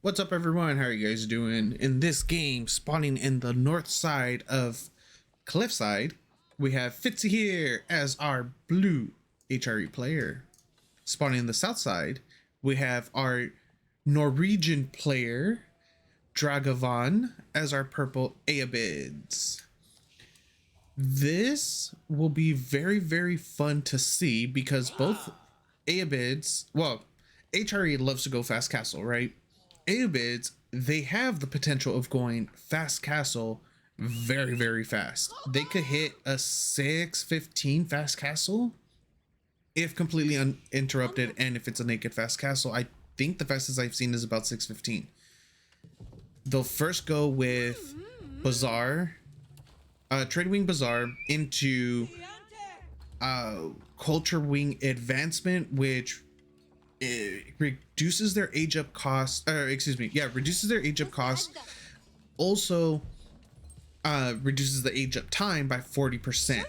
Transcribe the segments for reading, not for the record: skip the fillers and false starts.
What's up everyone, how are you guys doing? In this game, spawning in the north side of Cliffside, we have Fitzyhere as our blue HRE player. Spawning in the south side, we have our Norwegian player, Dragevann, as our purple Ayyubids. This will be very fun to see because both Ayyubids, well, HRE loves to go fast castle, right? Ayyubids, they have the potential of going fast castle very fast. They could hit a 6:15 fast castle if completely uninterrupted, and if it's a naked fast castle, I think the fastest I've seen is about 6:15. They'll first go with Bazaar, Trade Wing Bazaar into Culture Wing Advancement, which it reduces their age up cost, reduces their age up cost. Also reduces the age up time by 40%.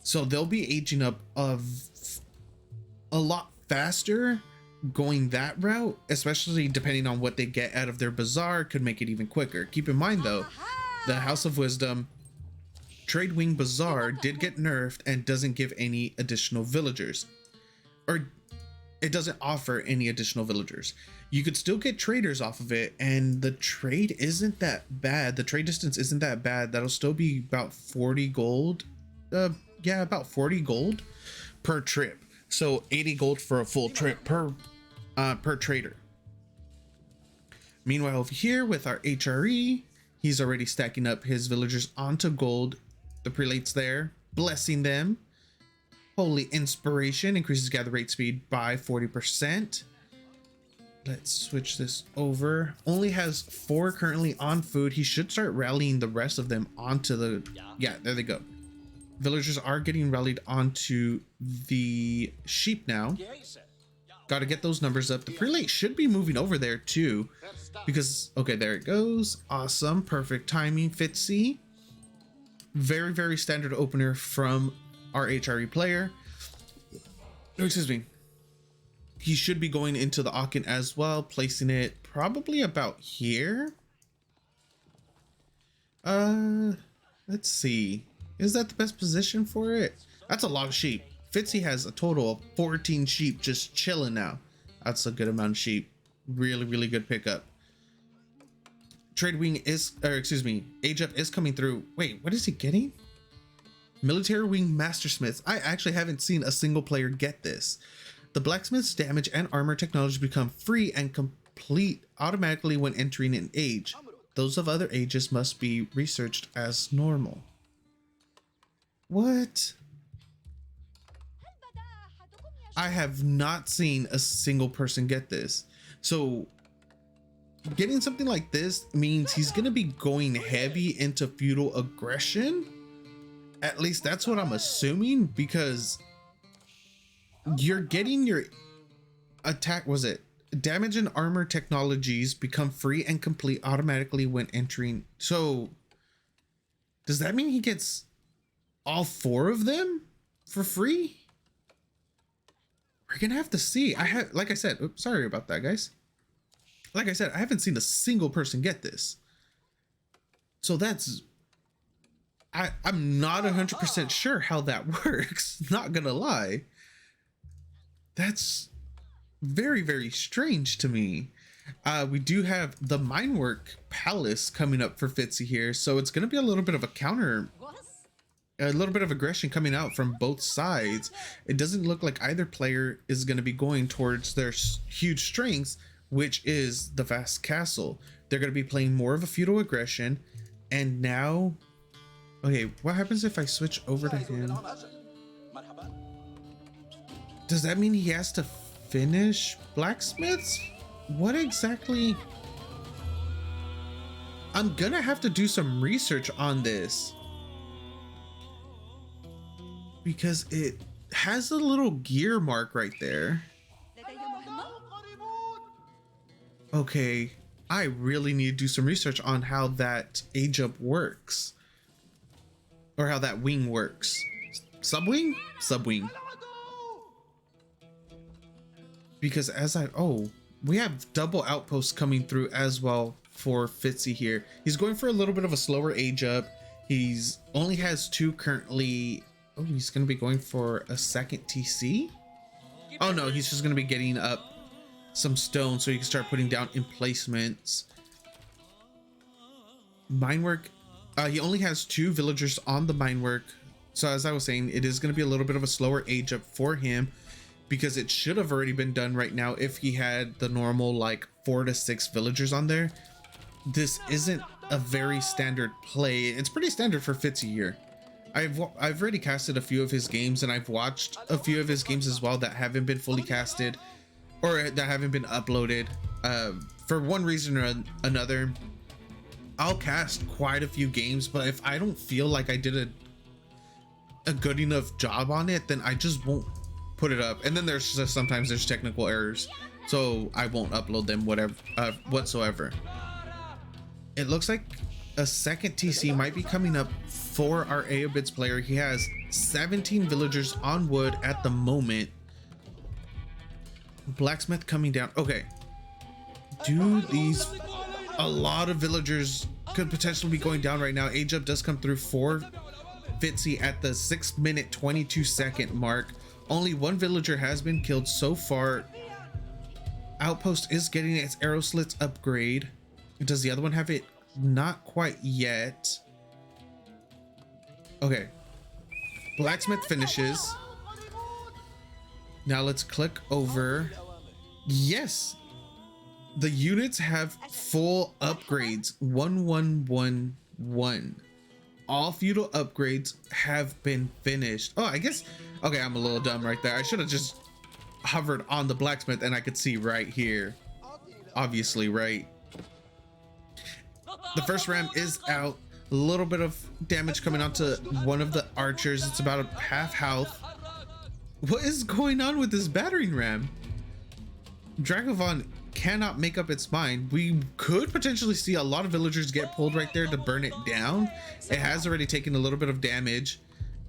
So they'll be aging up of a lot faster going that route, especially depending on what they get out of their bazaar could make it even quicker. Keep in mind though, the House of Wisdom Trade Wing Bazaar did get nerfed and doesn't give any additional villagers, or it doesn't offer any additional villagers. You could still get traders off of it, and the trade isn't that bad. The trade distance isn't that bad. That'll still be about 40 gold. About 40 gold per trip. So 80 gold for a full trip per trader. Meanwhile, over here with our HRE, he's already stacking up his villagers onto gold. The prelate's there, blessing them. Holy Inspiration increases gather rate speed by 40%. Let's switch this over. Only has 4 currently on food. He should start rallying the rest of them onto the... Yeah, there they go. Villagers are getting rallied onto the sheep now. Got to get those numbers up. The prelate should be moving over there too, because... Okay, there it goes. Awesome. Perfect timing, Fitzy. Very standard opener from our HRE player. Oh, excuse me. He should be going into the Aachen as well, placing it probably about here. Let's see. Is that the best position for it? That's a lot of sheep. Fitzy has a total of 14 sheep just chilling now. That's a good amount of sheep. Really good pickup. Trade Wing is, Age Up is coming through. Wait, what is he getting? Military Wing Mastersmiths. I actually haven't seen a single player get this. The blacksmith's damage and armor technology become free and complete automatically when entering an age. Those of other ages must be researched as normal. What? I have not seen a single person get this. So getting something like this means he's going to be going heavy into feudal aggression. At least that's what I'm assuming, because you're getting your attack, was it damage and armor technologies become free and complete automatically when entering. So does that mean he gets all 4 of them for free? We're gonna have to see. Like I said, oops, sorry about that, guys. Like I said, I haven't seen a single person get this. So that's, I'm not 100% sure how that works. Not gonna lie. That's very strange to me. We do have the Minework Palace coming up for Fitzy here, so it's gonna be a little bit of a counter, a little bit of aggression coming out from both sides. It doesn't look like either player is gonna be going towards their huge strengths, which is the fast castle. They're gonna be playing more of a feudal aggression. And now, okay, what happens if I switch over to him? Does that mean he has to finish blacksmiths? What exactly? I'm gonna have to do some research on this, because it has a little gear mark right there. Okay, I really need to do some research on how that age up works, or how that wing works. Subwing? Subwing. Because as I, oh, we have double outposts coming through as well for Fitzy here. He's going for a little bit of a slower age up. He's only has 2 currently. Oh, he's going to be going for a second TC. Oh no, he's just going to be getting up some stone so he can start putting down emplacements. Minework, he only has 2 villagers on the minework. So as I was saying, it is going to be a little bit of a slower age up for him, because it should have already been done right now if he had the normal like 4 to 6 villagers on there. This isn't a very standard play. It's pretty standard for Fitzyhere. I've already casted a few of his games, and I've watched a few of his games as well that haven't been fully casted or that haven't been uploaded. For one reason or another, I'll cast quite a few games, but if I don't feel like I did a good enough job on it, then I just won't put it up. And then there's just sometimes there's technical errors, so I won't upload them whatsoever. It looks like a second TC might be coming up for our Ayyubids player. He has 17 villagers on wood at the moment. Blacksmith coming down. Okay, a lot of villagers could potentially be going down right now. Age up does come through for Fitzy at the 6-minute 22-second mark. Only 1 villager has been killed so far. Outpost is getting its arrow slits upgrade. Does the other one have it? Not quite yet. Okay, blacksmith finishes. Now let's click over. Yes, the units have full upgrades. 1111. All feudal upgrades have been finished. Oh, I guess, okay, I'm a little dumb right there. I should have just hovered on the blacksmith and I could see right here, obviously, right? The first ram is out. A little bit of damage coming onto one of the archers. It's about a half health. What is going on with this battering ram? Dragevann cannot make up its mind. We could potentially see a lot of villagers get pulled right there to burn it down. It has already taken a little bit of damage.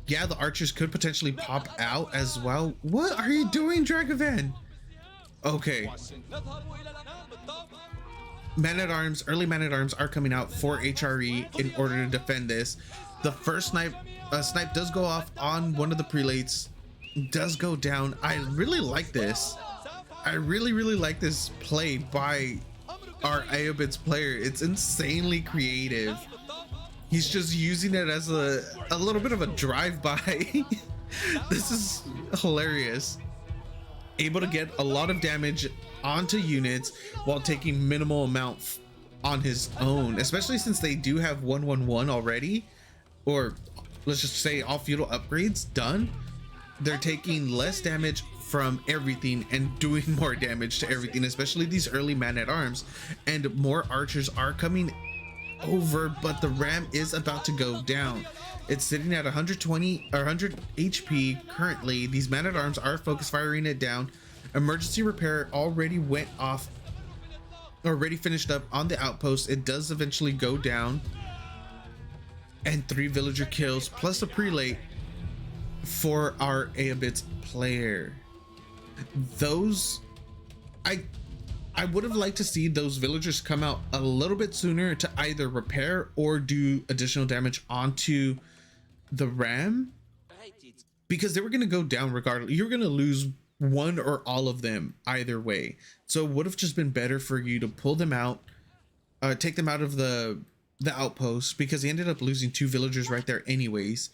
Yeah, the archers could potentially pop out as well. What are you doing, Dragevann? Okay. Man-at-arms, early man-at-arms are coming out for HRE in order to defend this. The first snipe does go off on one of the prelates, does go down. I really like this. I really like this play by our Ayyubids player. It's insanely creative. He's just using it as a little bit of a drive-by. This is hilarious. Able to get a lot of damage onto units while taking minimal amount on his own, especially since they do have 111 already, or let's just say all feudal upgrades done. They're taking less damage from everything and doing more damage to everything, especially these early man-at-arms, and more archers are coming over, but the ram is about to go down. It's sitting at 120 or 100 HP currently. These man-at-arms are focus firing it down. Emergency repair already went off, already finished up on the outpost. It does eventually go down, and 3 villager kills plus a prelate for our Ayyubids player. Those, I would have liked to see those villagers come out a little bit sooner to either repair or do additional damage onto the ram, because they were going to go down regardless. You're going to lose one or all of them either way. So it would have just been better for you to pull them out, take them out of the outpost, because he ended up losing 2 villagers right there anyways.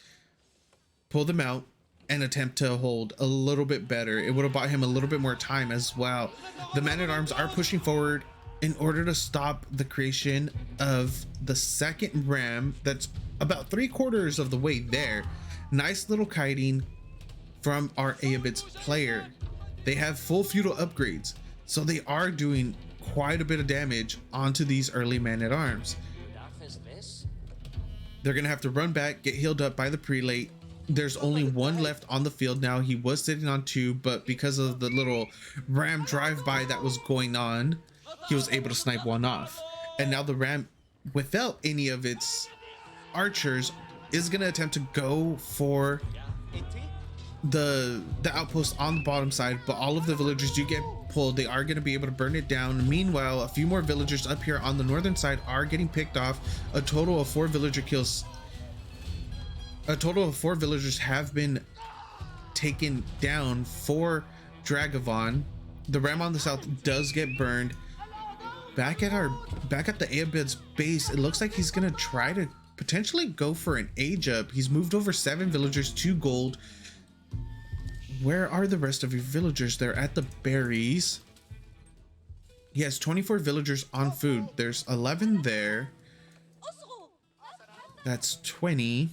Pull them out and attempt to hold a little bit better. It would have bought him a little bit more time as well. The man-at-arms are pushing forward in order to stop the creation of the second ram. That's about 3/4 of the way there. Nice little kiting from our Ayyubids player. They have full feudal upgrades, so they are doing quite a bit of damage onto these early man-at-arms. They're gonna have to run back, get healed up by the prelate. There's only 1 left on the field now. He was sitting on 2, but because of the little ram drive-by that was going on, he was able to snipe 1 off. And now the ram, without any of its archers, is gonna attempt to go for the outpost on the bottom side, but all of the villagers do get pulled. They are going to be able to burn it down. Meanwhile, a few more villagers up here on the northern side are getting picked off. A total of 4 villager kills. A total of 4 villagers have been taken down for Dragevann. The ram on the south does get burned. Back at the Ayyubids base, it looks like he's gonna try to potentially go for an age up. He's moved over 7 villagers to gold. Where are the rest of your villagers? They're at the berries. He has 24 villagers on food. There's 11 there. That's 20.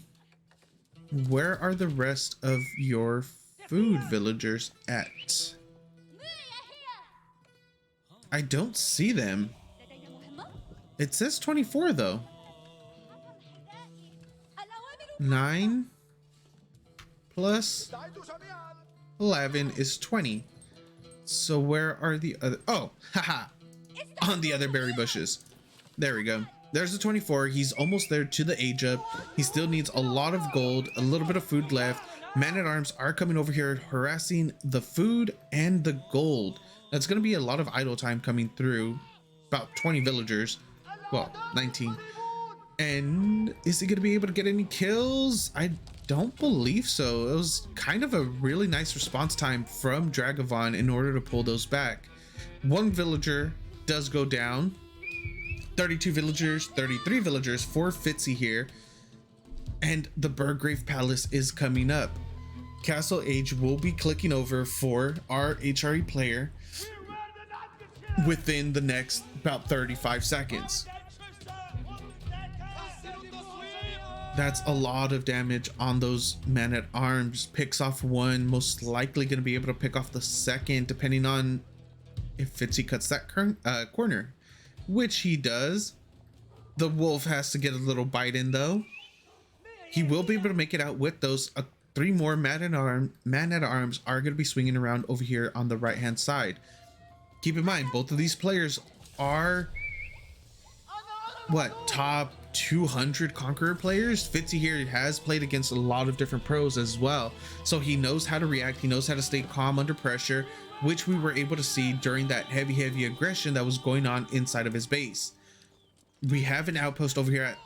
Where are the rest of your food villagers at? I don't see them. It says 24 though. 9 plus 11 is 20. So where are the other? Oh, haha, on the other berry bushes. There we go. There's the 24. He's almost there to the age up. He still needs a lot of gold, a little bit of food left. Man-at-arms are coming over here harassing the food and the gold. That's going to be a lot of idle time coming through. About 20 villagers. Well, 19. And is he going to be able to get any kills? I don't believe so. It was kind of a really nice response time from Dragevann in order to pull those back. 1 villager does go down. 32 villagers, 33 villagers for Fitzyhere. And the Burgrave Palace is coming up. Castle Age will be clicking over for our HRE player within the next about 35 seconds. That's a lot of damage on those man-at-arms. Picks off 1, most likely going to be able to pick off the second, depending on if Fitzy cuts that corner, which he does. The wolf has to get a little bite in though. He will be able to make it out with those. 3 more man-at-arms are going to be swinging around over here on the right-hand side. Keep in mind, both of these players are what, top 200 Conqueror players. Fitzyhere has played against a lot of different pros as well, so he knows how to react. He knows how to stay calm under pressure, which we were able to see during that heavy aggression that was going on inside of his base. We have an outpost over here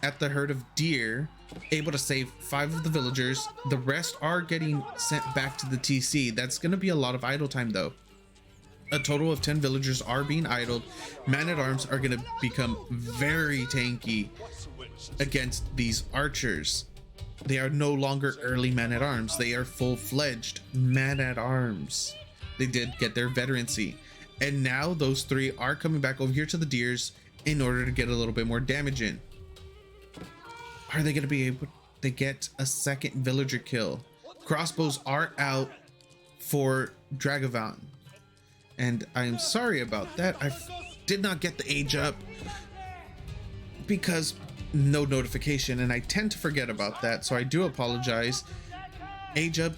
at the herd of deer, able to save 5 of the villagers. The rest are getting sent back to the TC. That's going to be a lot of idle time though. A total of 10 villagers are being idled. Man-at-arms are going to become very tanky against these archers. They are no longer early man-at-arms. They are full-fledged man-at-arms. They did get their veterancy. And now those 3 are coming back over here to the deers in order to get a little bit more damage in. Are they going to be able to get a second villager kill? Crossbows are out for Dragevann. And I'm sorry about that. I did not get the age up because no notification, and I tend to forget about that, so I do apologize. Age up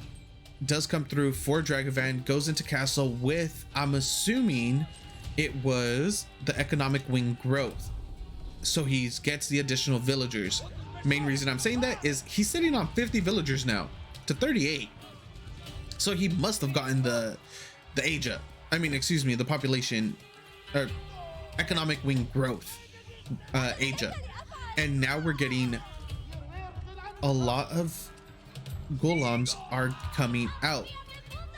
does come through for Dragevann, goes into castle with, I'm assuming it was the economic wing growth, so he gets the additional villagers. Main reason I'm saying that is he's sitting on 50 villagers now to 38, so he must have gotten the age up. I mean, excuse me, the population or economic wing growth age up. And now we're getting a lot of golems are coming out.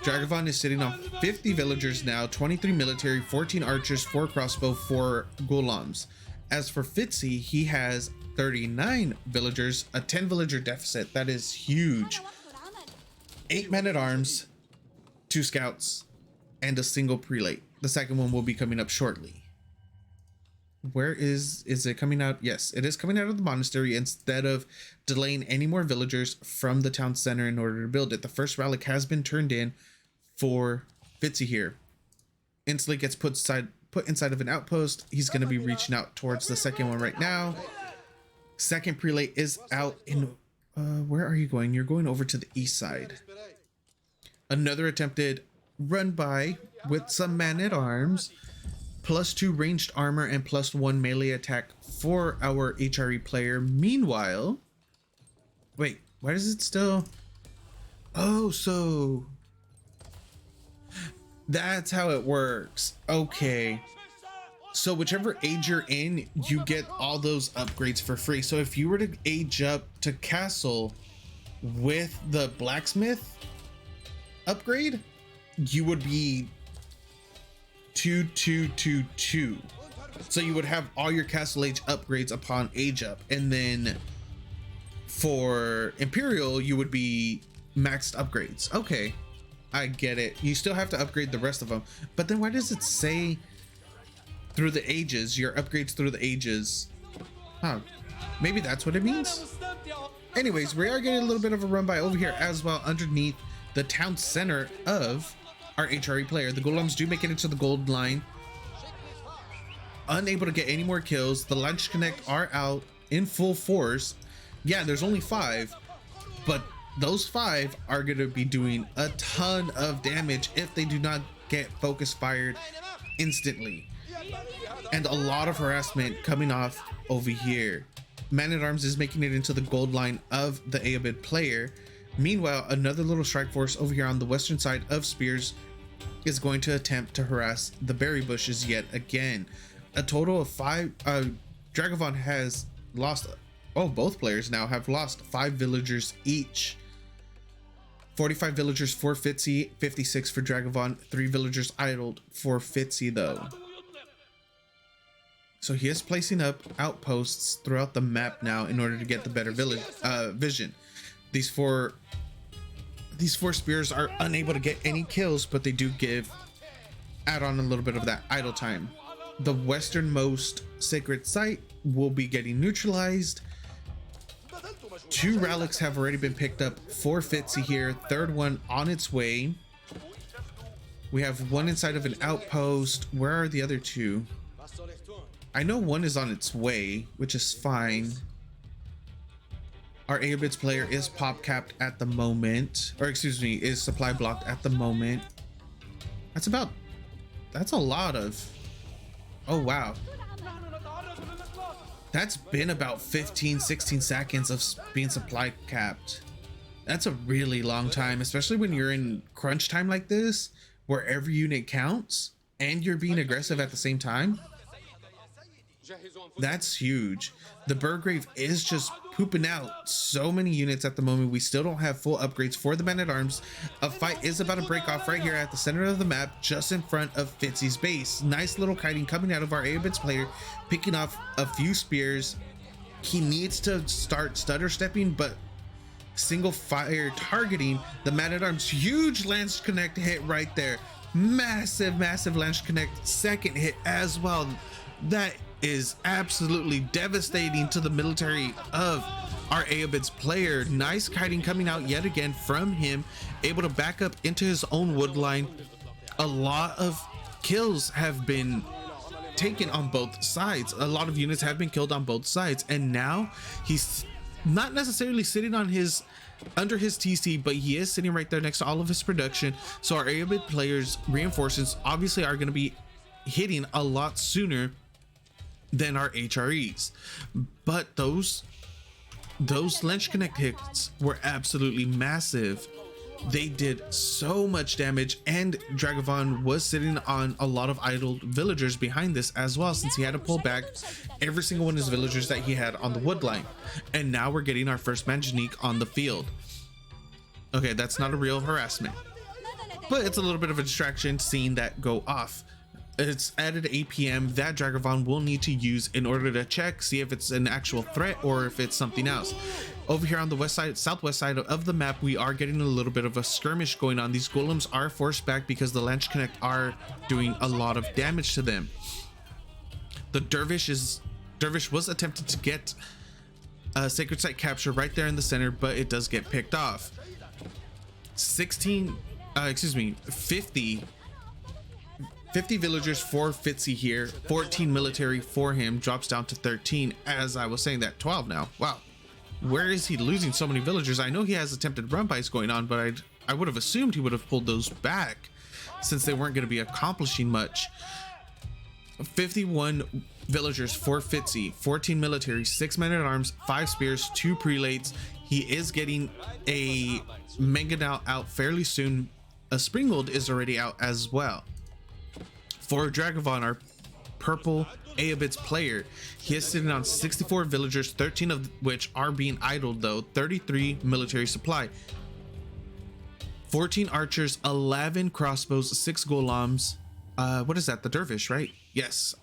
Dragevann is sitting on 50 villagers now, 23 military, 14 archers, 4 crossbow, 4 golems. As for Fitzy, he has 39 villagers, a 10 villager deficit. That is huge. 8 men-at-arms, 2 scouts, and a single prelate. The second one will be coming up shortly. Where is it coming out? Yes, it is coming out of the monastery instead of delaying any more villagers from the town center in order to build it. The first relic has been turned in for Fitzyhere. Instantly gets put inside of an outpost. He's going to be reaching out towards the second one right now. Second prelate is out in where are you going? You're going over to the east side. Another attempted run by with some man-at-arms, +2 ranged armor and +1 melee attack for our HRE player. Meanwhile, wait, why does it still? Oh, so That's how it works. Okay. So whichever age you're in, you get all those upgrades for free. So if you were to age up to castle with the blacksmith upgrade, you would be 2222. So you would have all your castle age upgrades upon age up. And then for Imperial, you would be maxed upgrades. Okay, I get it. You still have to upgrade the rest of them. But then why does it say through the ages, your upgrades through the ages? Huh, maybe that's what it means. Anyways, we are getting a little bit of a run by over here as well, underneath the town center of our HRE player. The golems do make it into the gold line, unable to get any more kills. The Lunch Connect are out in full force. Yeah, there's only 5, but those 5 are going to be doing a ton of damage if they do not get focus fired instantly. And a lot of harassment coming off over here. Man-at-Arms is making it into the gold line of the Ayyubid player. Meanwhile, another little strike force over here on the western side of Spears is going to attempt to harass the berry bushes yet again. A total of 5. Dragevann has lost. Oh, both players now have lost 5 villagers each. 45 villagers for Fitzy, 56 for Dragevann. 3 villagers idled for Fitzy though. So he is placing up outposts throughout the map now in order to get the better village vision. These four spears are unable to get any kills, but they do add on a little bit of that idle time. The westernmost sacred site will be getting neutralized. 2 relics have already been picked up for Fitzy here. 3rd one on its way. We have 1 inside of an outpost. Where are the other 2? I know 1 is on its way, which is fine. Our Ayyubids player is pop capped at the moment, or excuse me, is supply blocked at the moment. That's a lot of, oh wow. That's been about 15-16 seconds of being supply capped. That's a really long time, especially when you're in crunch time like this, where every unit counts and you're being aggressive at the same time. That's huge. The Burgrave is just pooping out so many units at the moment. We still don't have full upgrades for the Man-at-Arms. A fight is about to break off right here at the center of the map, just in front of Fitzy's base. Nice little kiting coming out of our Ayyubids player, picking off a few spears. He needs to start stutter stepping, but single fire targeting the Man-at-Arms. Huge Lance Connect hit right there. Massive Lance Connect second hit as well. That is absolutely devastating to the military of our Ayyubids player. Nice kiting coming out yet again from him, able to back up into his own wood line. A lot of kills have been taken on both sides. A lot of units have been killed on both sides, and now he's not necessarily sitting on his under his TC, but he is sitting right there next to all of his production. So our Ayyubid players reinforcements obviously are going to be hitting a lot sooner than our HREs, but those Lynch Connect hits were absolutely massive. They did so much damage, and Dragevann was sitting on a lot of idle villagers behind this as well, since he had to pull back every single one of his villagers that he had on the wood line. And now we're getting our first Manjanique on the field. Okay, that's not a real harassment, but it's a little bit of a distraction seeing that go off. It's added APM that Dragevann will need to use in order to check, see if it's an actual threat or if it's something else. Over here on the west side, southwest side of the map, we are getting a little bit of a skirmish going on. These golems are forced back because the Lance Connect are doing a lot of damage to them. The Dervish was attempted to get a sacred site capture right there in the center, but it does get picked off. 50 villagers for Fitzy here, 14 military for him, drops down to 13. As I was saying, that 12 now. Wow, where is he losing so many villagers? I know he has attempted run bys going on, but I would have assumed he would have pulled those back since they weren't going to be accomplishing much. 51 villagers for Fitzy, 14 military, 6 men-at-arms, 5 spears, 2 prelates. He is getting a Mangonel out fairly soon a Springald is already out as well. For Dragevann, our purple Ayyubids player, he is sitting on 64 villagers, 13 of which are being idled though, 33 military supply, 14 archers, 11 crossbows, 6 golems. What is that? The dervish, right? Yes,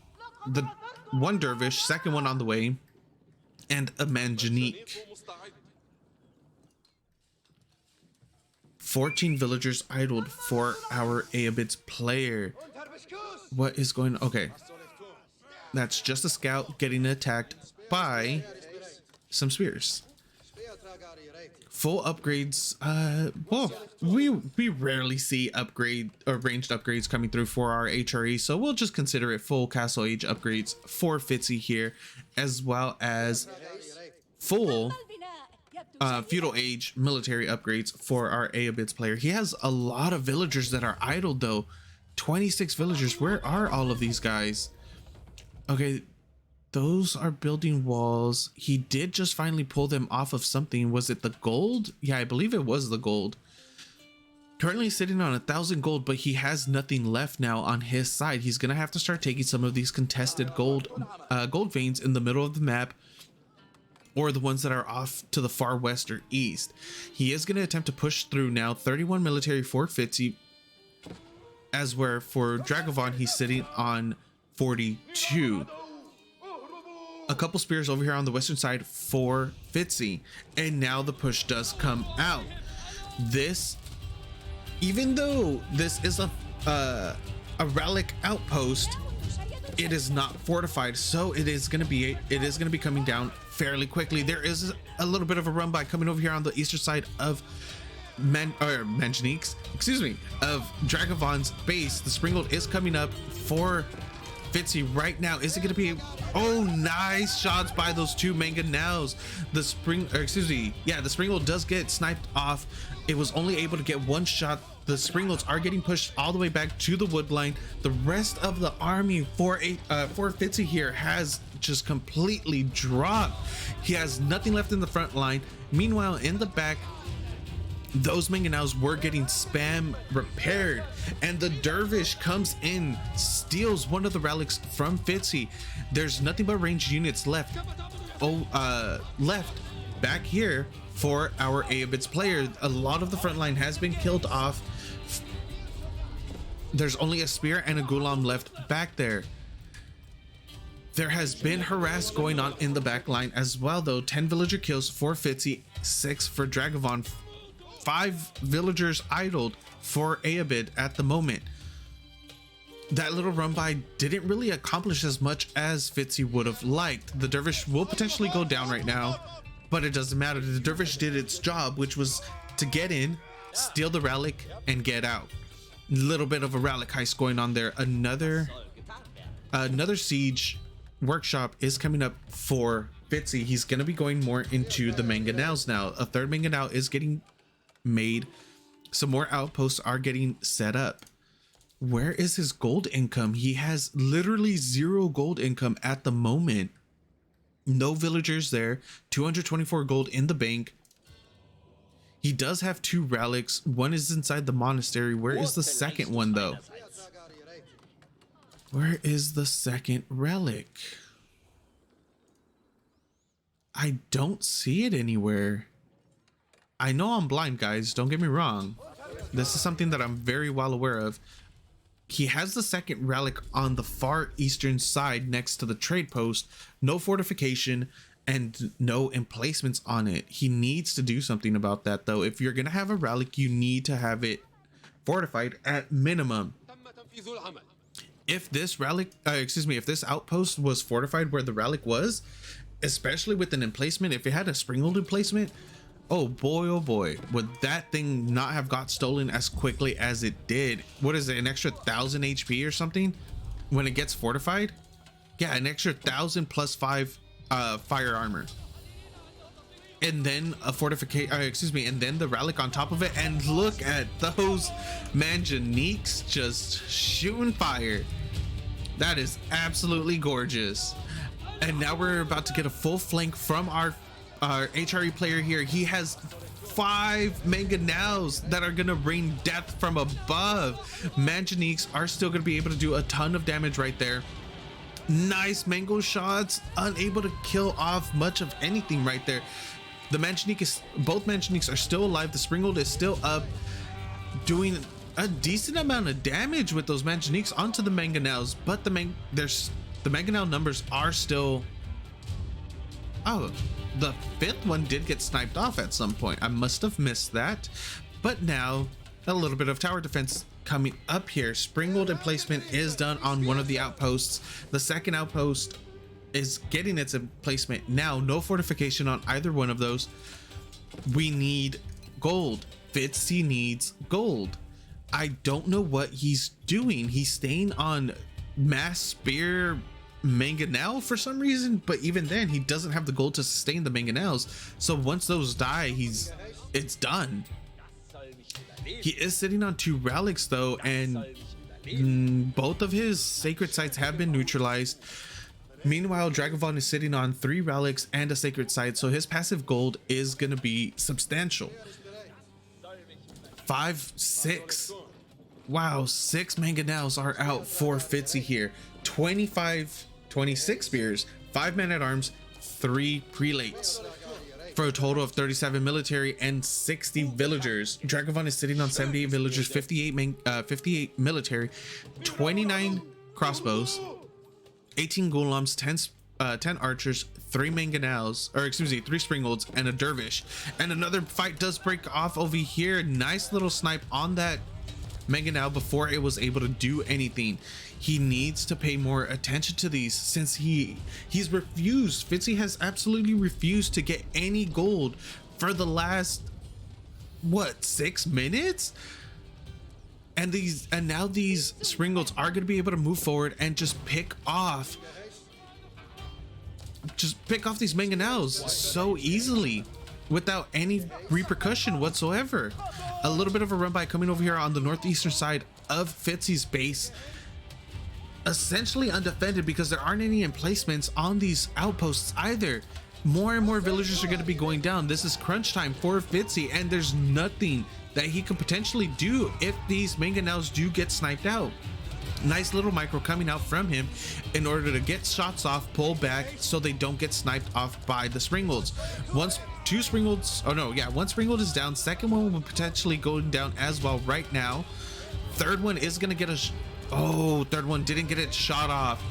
the one dervish, second one on the way, and a manjanique. 14 villagers idled for our Ayyubids player. What is going on? Okay, that's just a scout getting attacked by some spears. Full upgrades. Well, we rarely see upgrade or ranged upgrades coming through for our HRE, so we'll just consider it full castle age upgrades for Fitzyhere, as well as full feudal age military upgrades for our Ayyubids player. He has a lot of villagers that are idled though. 26 villagers. Where are all of these guys? Okay, those are building walls. He did just finally pull them off of something. Was it the gold? Yeah, I believe it was the gold. Currently sitting on 1,000 gold, but he has nothing left now on his side. He's gonna have to start taking some of these contested gold veins in the middle of the map, or the ones that are off to the far west or east. He is going to attempt to push through now. 31 military for Fitzy, as where for Dragevann he's sitting on 42. A couple spears over here on the western side for Fitzy, and now the push does come out. This, even though this is a relic outpost, it is not fortified, so it is going to be coming down fairly quickly. There is a little bit of a run by coming over here on the eastern side of manjaniques, excuse me, of Dragavann's base. The Springald is coming up for Fitzy right now. Is it going to be? Oh, nice shots by those two mangonels. The Springald does get sniped off. It was only able to get one shot. The Springalds are getting pushed all the way back to the woodline. The rest of the army for Fitzyhere has just completely dropped. He has nothing left in the front line. Meanwhile, in the back, those mangonels were getting spam repaired, and the dervish comes in, steals one of the relics from Fitzy. There's nothing but ranged units left. Left back here for our Ayyubids player. A lot of the front line has been killed off. There's only a spear and a golem left back there. There has been harass going on in the back line as well though. 10 villager kills for Fitzy, 6 for Dragevann, 5 villagers idled for Ayyubid at the moment. That little run by didn't really accomplish as much as Fitzy would have liked. The dervish will potentially go down right now, but it doesn't matter. The dervish did its job, which was to get in, steal the relic, and get out. Little bit of a relic heist going on there. Another siege workshop is coming up for Fitzy. He's going to be going more into the mangonels now. A third mangonel is getting made. Some more outposts are getting set up. Where is his gold income? He has literally 0 gold income at the moment. No villagers there. 224 gold in the bank. He does have 2 relics. One is inside the monastery. Where is the second one though? Where is the second relic? I don't see it anywhere. I know I'm blind, guys. Don't get me wrong. This is something that I'm very well aware of. He has the second relic on the far eastern side next to the trade post. No fortification and no emplacements on it. He needs to do something about that though. If you're gonna have a relic, you need to have it fortified at minimum. If this relic, if this outpost was fortified where the relic was, especially with an emplacement, if it had a Springald emplacement, oh boy, would that thing not have got stolen as quickly as it did. What is it, an extra 1,000 HP or something when it gets fortified? Yeah, an extra 1,000 plus 5 fire armor, and then a fortification, and then the relic on top of it. And look at those manjaniques just shooting fire. That is absolutely gorgeous. And now we're about to get a full flank from our our HRE player here, he has 5 mangonels that are gonna rain death from above. Manganiques are still gonna be able to do a ton of damage right there. Nice mango shots, unable to kill off much of anything right there. The Manganique is, both Manganiques are still alive. The Springald is still up, doing a decent amount of damage with those Manganiques onto the mangonels, but the mangonel numbers are still. Oh, the 5th one did get sniped off at some point. I must have missed that. But now a little bit of tower defense coming up here. Springald emplacement is done on one of the outposts. The second outpost is getting its emplacement now. No fortification on either one of those. We need gold. Fitzy needs gold. I don't know what he's doing. He's staying on mass spear mangonel for some reason, but even then he doesn't have the gold to sustain the mangonels. So once those die, it's done. He is sitting on 2 relics though, and both of his sacred sites have been neutralized. Meanwhile, Dragevann is sitting on 3 relics and a sacred site, so his passive gold is going to be substantial. 5, 6. Wow, 6 mangonels are out for Fitzyhere. 26 spears, 5 men-at-arms, 3 prelates, for a total of 37 military and 60 villagers. Dragevann is sitting on 78 villagers, 58 military, 29 crossbows, 18 ghouloms, 10 archers, 3 mangonels, or excuse me, 3 springalds, and a dervish. And another fight does break off over here. Nice little snipe on that mangonel before it was able to do anything. He needs to pay more attention to these, since he's refused. Fitzy has absolutely refused to get any gold for the last, what, 6 minutes? And now these springalds are going to be able to move forward and just pick off these mangonels so easily without any repercussion whatsoever. A little bit of a run by coming over here on the northeastern side of Fitzy's base, essentially undefended because there aren't any emplacements on these outposts either. More and more villagers are going to be going down. This is crunch time for Fitzy, and there's nothing that he could potentially do if these mangonels do get sniped out. Nice little micro coming out from him in order to get shots off, pull back so they don't get sniped off by the springalds. Once 2 springalds, oh no, yeah, 1 springald is down, second one will potentially go down as well right now. Third one is gonna get third one didn't get it shot off.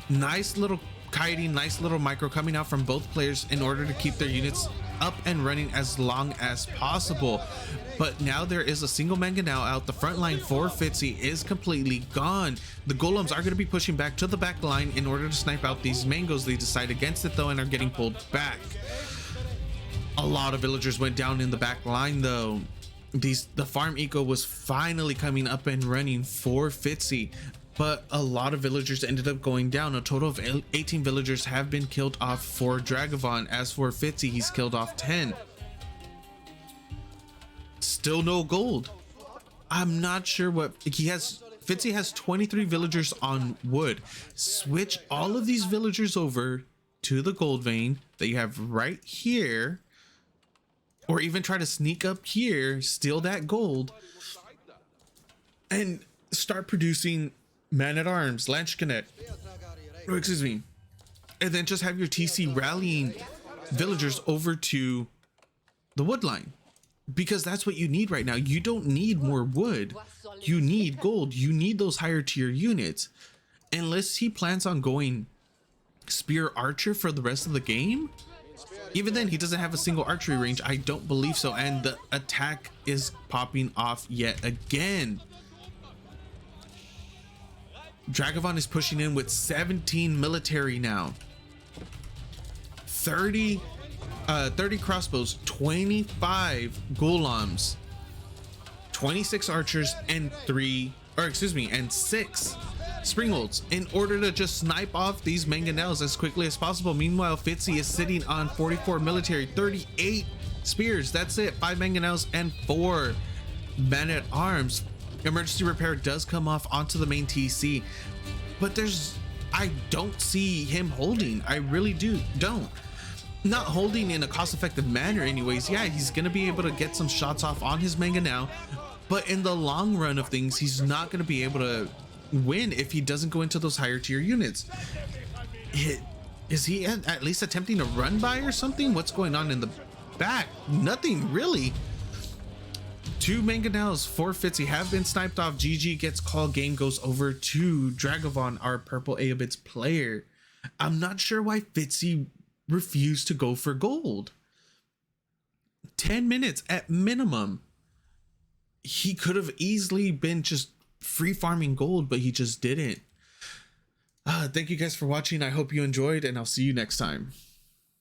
Nice little kiting, nice little micro coming out from both players in order to keep their units up and running as long as possible. But now there is a single mangonel out. The front line for Fitzy is completely gone. The golems are going to be pushing back to the back line in order to snipe out these mangoes. They decide against it though and are getting pulled back. A lot of villagers went down in the back line though. The farm eco was finally coming up and running for Fitzy, but a lot of villagers ended up going down. A total of 18 villagers have been killed off for Dragevann. As for Fitzy, he's killed off 10. Still no gold. I'm not sure what he has. Fitzy has 23 villagers on wood. Switch all of these villagers over to the gold vein that you have right here, or even try to sneak up here, steal that gold, and start producing man-at-arms, Lanchkanet, or excuse me, and then just have your TC rallying villagers over to the wood line, because that's what you need right now. You don't need more wood, you need gold. You need those higher tier units, unless he plans on going spear archer for the rest of the game. Even then, he doesn't have a single archery range. I don't believe so. And the attack is popping off yet again. Dragevann is pushing in with 17 military now. 30 crossbows, 25 ghouloms, 26 archers, and 6 springalds in order to just snipe off these mangonels as quickly as possible. Meanwhile, Fitzy is sitting on 44 military, 38 spears. That's it. 5 mangonels and 4 men-at-arms. Emergency repair does come off onto the main TC, but I don't see him holding. I really don't. not holding in a cost-effective manner anyways, yeah, he's gonna be able to get some shots off on his manga now, but in the long run of things, he's not gonna be able to win if he doesn't go into those higher tier units. Is he at least attempting to run by or something? What's going on in the back? Nothing really. 2 mangonels for Fitzy have been sniped off. GG gets called. Game goes over to Dragevann, our purple Ayyubids player. I'm not sure why Fitzy refused to go for gold. 10 minutes at minimum. He could have easily been just free farming gold, but he just didn't. Thank you guys for watching. I hope you enjoyed, and I'll see you next time.